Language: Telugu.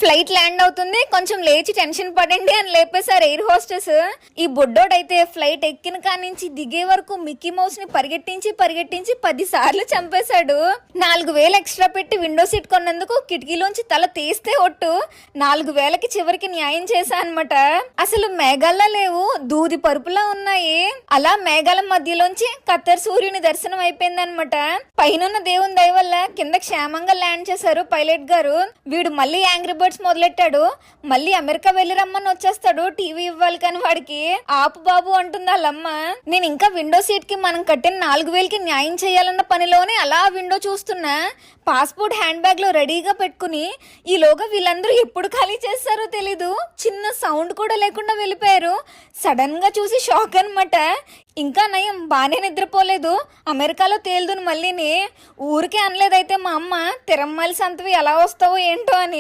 ఫ్లైట్ ల్యాండ్ అవుతుంది, కొంచెం లేచి టెన్షన్ పడండి అని లేపేశారు ఎయిర్ హోస్టెస్. ఈ బుడ్డోడైతే ఫ్లైట్ ఎక్కిన కానించి దిగే వరకు మిక్కీ మౌస్ ని పరిగెట్టించి 10 సార్లు చంపేశాడు. 4,000 ఎక్స్ట్రా పెట్టి విండో సీట్ కొన్నందుకు కిటికీలోంచి తల తీస్తే ఒట్టు 4,000కి చివరికి న్యాయం చేశా అనమాట. అసలు మేఘాల్లో లేవు, దూది పరుపులా ఉన్నాయి. అలా మేఘాల మధ్యలోంచి ఖత్తర్ సూర్యుని దర్శనం అయిపోయిందనమాట. పైనున్న దేవుని దయ వల్ల కింద క్షేమంగా ల్యాండ్ చేశారు పైలట్ గారు. వీడు మళ్ళీ యాంగ్రీ బర్డ్స్ మొదలెట్టాడు. మళ్ళీ అమెరికా వెళ్లి రమ్మని వచ్చేస్తాడు, టీవీ ఇవ్వాలి కానీ వాడికి. ఆపు బాబు అంటుంది వాళ్ళమ్మ. నేను ఇంకా విండో సీట్ కి మనం కట్టిన 4,000కి న్యాయం చేయాలన్న పనిలోనే అలా విండో చూస్తున్నా. పాస్పోర్ట్ హ్యాండ్ బ్యాగ్ లో రెడీగా పెట్టుకుని ఈలోగా వీళ్ళందరూ ఎప్పుడు ఖాళీ చేస్తారో తెలీదు. చిన్న సౌండ్ కూడా లేకుండా వెళ్ళిపోయారు. సడన్ గా చూసి షాక్ అనమాట. ఇంకా నయం బానే నిద్రపోలేదు, అమెరికాలో తేలుదును మళ్ళీని. ఊరికే అనలేదైతే మా అమ్మ తిరమ్మలి సంతవి ఎలా వస్తావో ఏంటో అని.